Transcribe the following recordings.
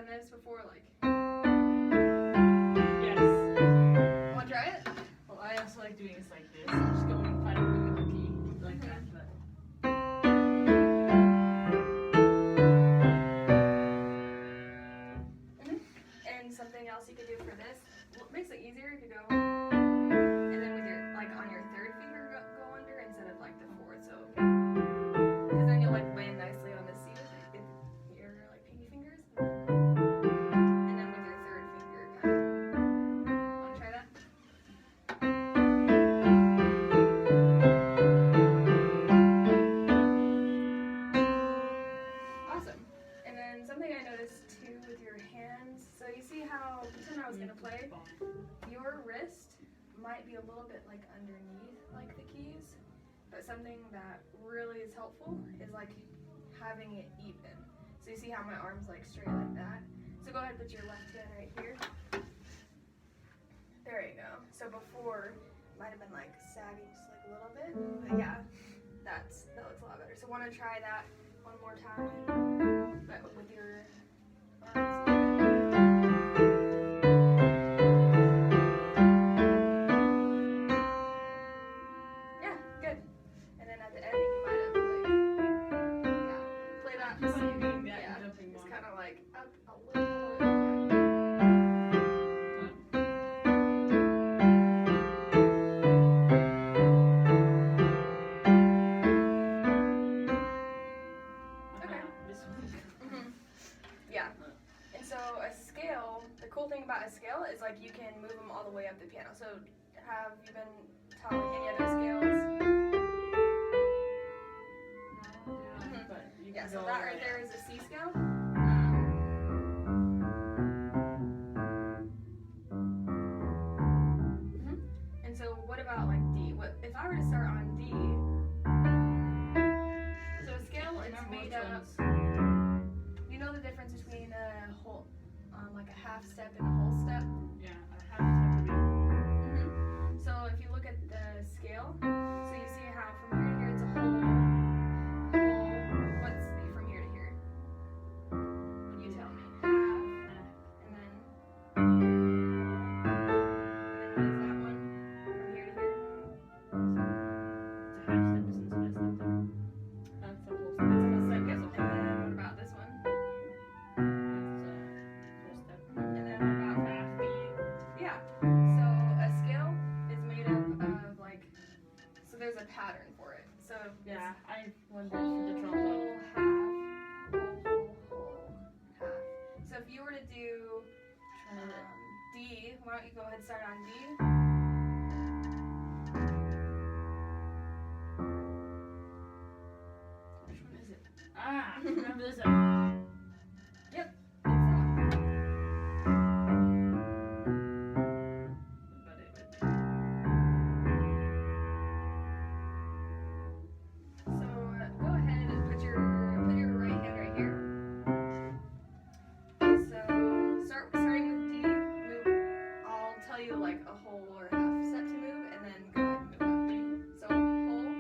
done this before? Like, Yes. want to try it? Well, I also like doing this like this. I'm just going and finding the middle key like that. But And something else you could do for this, what makes it easier if you go, and then with your, like on your third finger go under instead of like the fourth, so, because then you'll like land nicely on the C with your like pinky fingers, and then with your third finger kind of, want to try that? Awesome. And then something I noticed too with your hands, so you see how, pretend I was going to play, your wrist might be a little bit like underneath like the keys, but something that really is helpful is like having it even. So you see how my arm's like straight like that? So go ahead and put your left hand right here. There you go. So before, it might have been like sagging just like a little bit, but yeah, that looks a lot better. So want to try that one more time, but with your arms even. Yeah, good. And then at the end, you might have like, yeah, play that the same. Yeah, it's kind of like up a little bit more. Yeah. And so a scale, the cool thing about a scale is like you can move them all the way up the piano. So have you been taught like any other scales? Yeah, so that right there is a C scale. And so what about like D? What if I were to start on D? So a scale is made up. You know the difference between a whole, like a half step and a whole step? Yeah, a half step would be. So if you look at the scale, so you see how from here to here it's a whole. What's from here to here? You tell me. Half, and then what is that one? From here to here? It's a half step distance and a step there. That's a whole step. That's almost like it. And then what about this one? That's a step. And then what about Half beat. Yeah. So a scale is made up of like, so there's a pattern for it. So Yeah, I wondered whole, for the trombone. whole, half. So if you were to do D, why don't you go ahead and start on D? Which one is it? Ah, remember this? Yep. But it would be. So go ahead and put your right hand right here. So starting with D, move. I'll tell you like a whole or half step to move, and then go ahead and move up D. So whole,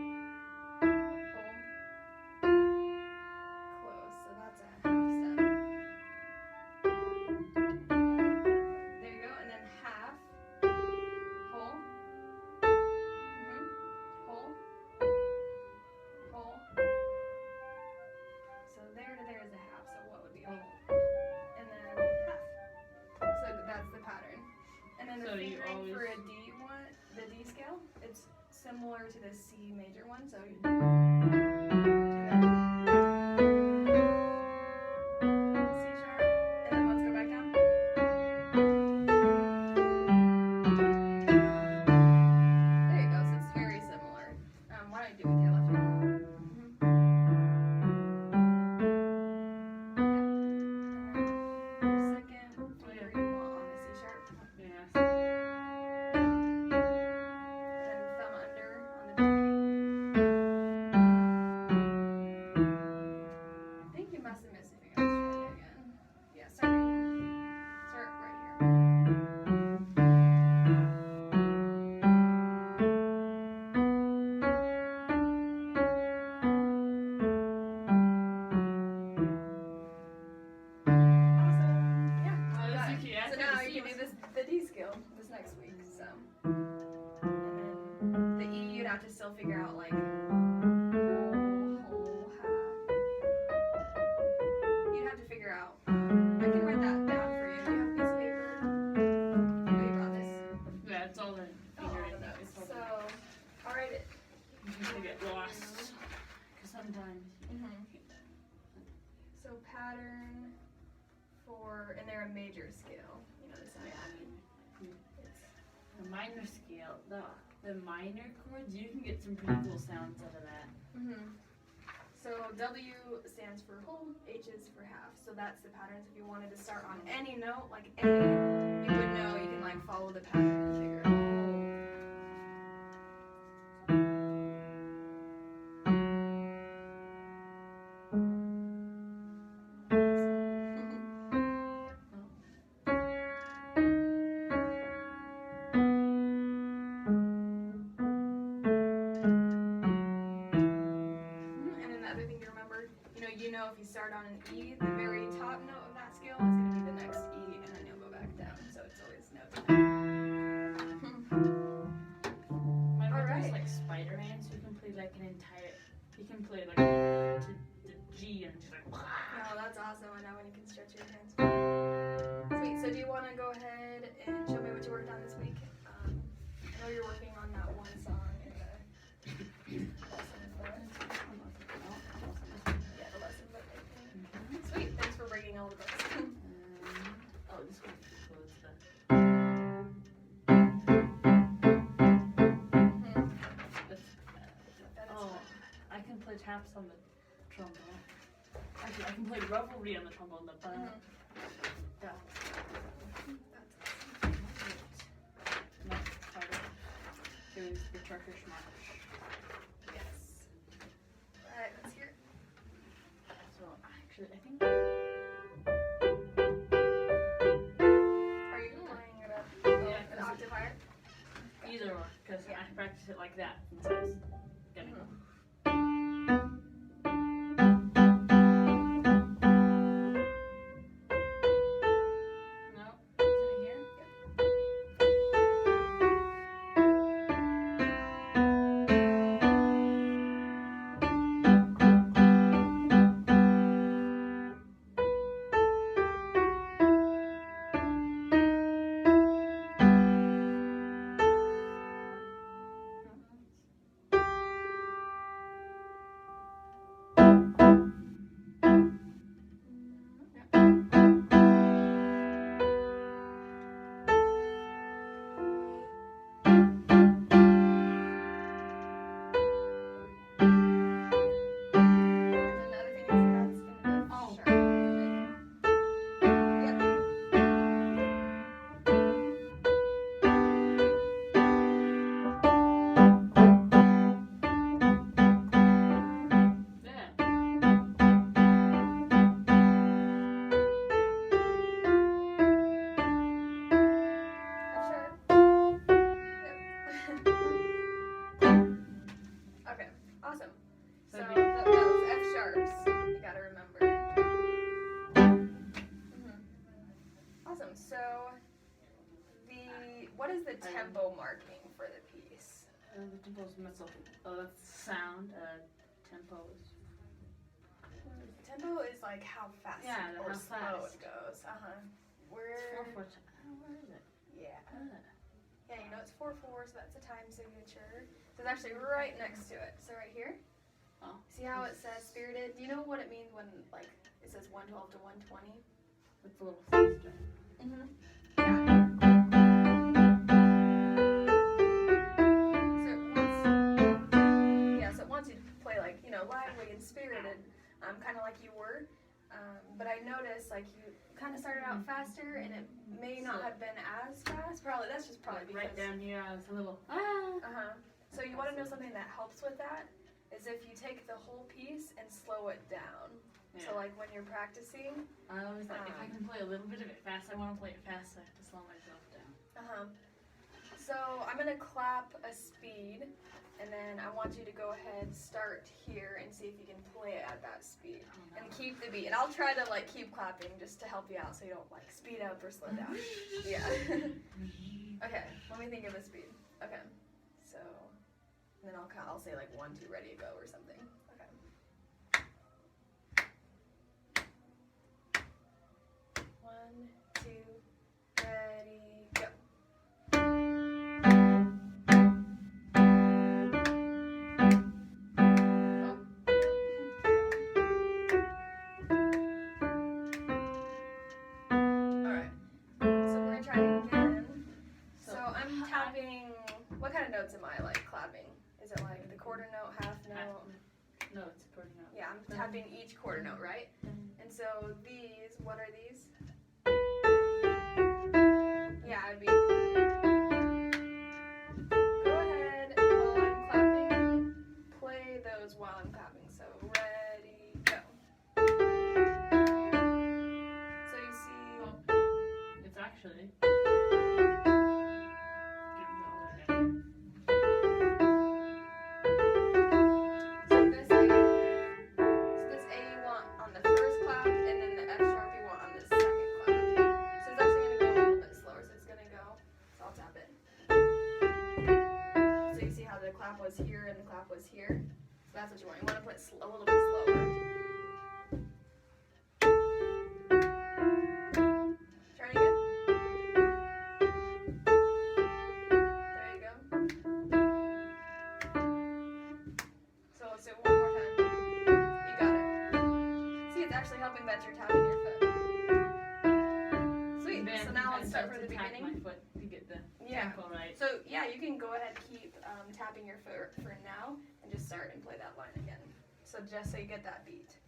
close. So that's a half step. There you go, and then half, whole, whole. So there to there is a half, so what would be a whole? And then half. So that's the pattern. And then the So you fingering always- for a D one, the D scale, it's similar to the C major one, so you C sharp, and then let's go back down. There you go, so it's very similar. Why don't you do it with your left hand? Second finger you want on the C sharp, Yeah. and then thumb under on the pinky. have to still figure out like whole, half. You'd have to figure out. I can write that down for you. Do you have a piece of paper? Oh, you brought this. Yeah, it's all the Oh, all the notes. So I'll write it. you can get lost. Because sometimes. So pattern for, and they're a major scale. You know this, The minor scale, the minor chords, you can get some pretty cool sounds out of that. So W stands for whole, H is for half. So that's the patterns. If you wanted to start on any note, like A, you would know, you can like follow the pattern and figure out. You know if you start on an E, the very top note of that scale is going to be the next E, and then you'll go back down. So it's always note. My brother's like Spider-Man, so you can play like an entire. He can play like to the G and just like. Oh, that's awesome! I know when you can stretch your hands. Sweet. So do you want to go ahead and show me what you worked on this week? I know you're working on that one song in the lesson book. Sweet, thanks for bringing all the books. Oh, this one includes the. I can play taps on the trombone. Actually, I can play revelry on the trombone. The yeah. Next part is the Turkish march. Yes. Alright, let's hear it. So actually, I think. Are you playing it up an octave higher? Either one, because I practice it like that since I was getting up. No? Is it here? the tempo marking for the piece? The tempo's missile. Oh, that's sound. Tempo is. Tempo is like how fast or how slow fast it goes. Where is it? Yeah. Yeah, you know it's 4/4, so that's a time signature. So it's actually right next to it. So right here. Oh. See how it says spirited? Do you know what it means when like it says 112 to 120? It's a little faster. Mhm. Yeah. So it wants you to play like, you know, lively and spirited, kind of like you were. But I noticed like you kind of started out faster, and it may not have been as fast. Probably that's just probably because right down here. It's a little. So you want to know something that helps with that is if you take the whole piece and slow it down. Yeah. So like when you're practicing. I always like if I can play a little bit of it fast, I want to play it fast, so I have to slow myself down. So I'm gonna clap a speed, and then I want you to go ahead, start here, and see if you can play it at that speed, and keep the beat. And I'll try to like keep clapping just to help you out, so you don't like speed up or slow down. Yeah. Okay. Let me think of a speed. Okay. So. and then I'll say like 1, 2, ready to go or something. Okay. 1, 2, ready, go. What kind of notes am I like clapping? Is it like the quarter note, half note? No, it's a quarter note. Yeah, I'm tapping each quarter note, right? And so these, what are these? Yeah, I'd be. Go ahead while I'm clapping. Play those while I'm clapping. So ready, go. So you see. Oh, it's actually. Was here and the clap was here. So that's what you want. You want to play it a little bit slower. Try it again. There you go. So let's do it one more time. You got it. See, it's actually helping that you're tapping your foot. Sweet. So now let's start from the beginning. My foot to get the tempo right. So yeah, you can go ahead and keep tapping your foot for now and just start and play that line again. So just so you get that beat.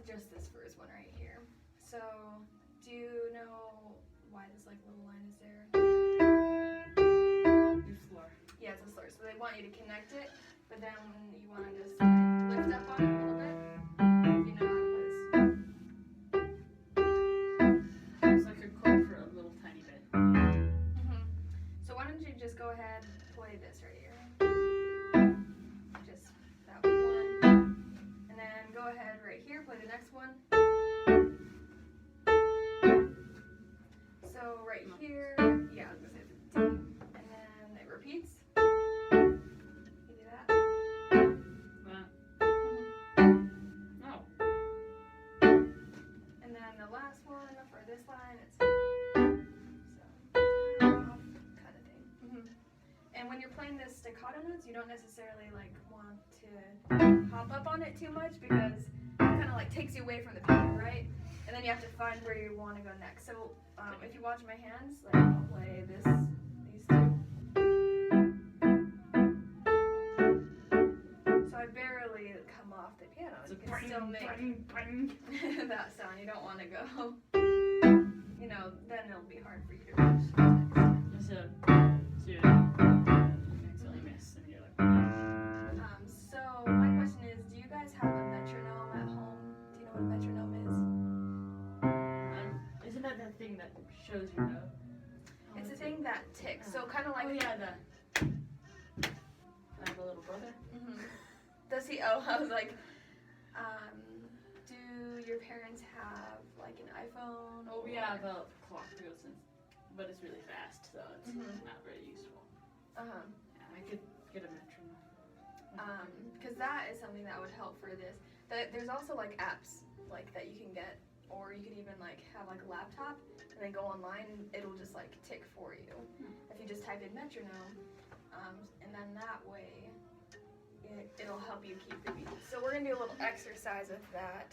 Just this first one right here. So, do you know why this like little line is there? Your slur. Yeah, it's a slur. So they want you to connect it, but then you want to just like lift up on it a little bit. You know how to play this. It's like a chord for a little tiny bit. So why don't you just go ahead and play this right here? Just that one. And then go ahead right here, play the next one. So right here, yeah, I was gonna say the D, and then it repeats. You do that. No. And then the last one for this line, it's so kind of thing. And when you're playing the staccato notes, you don't necessarily like want to hop up on it too much because it kind of like takes you away from the beat, right? And then you have to find where you want to go next. So if you watch my hands, like I'll play these two. So I barely come off the piano. You can still make that sound. You don't want to go, you know, then it'll be hard for you to reach. So my question is, do you guys have a metronome at home? Do you know what a metronome is? Isn't that the thing that shows your note? It's a thing that ticks. So kind of like. Oh yeah, does he? Oh, I was like, do your parents have like an iPhone? Well, we have a clock that goes in, but it's really fast, so it's not very useful. Uh-huh. Yeah, I could get a metronome. Because that is something that would help for this. There's also like apps like that you can get, or you could even like have like a laptop and then go online and it'll just like tick for you. If you just type in metronome, and then that way it'll help you keep the beat. So we're gonna do a little exercise with that.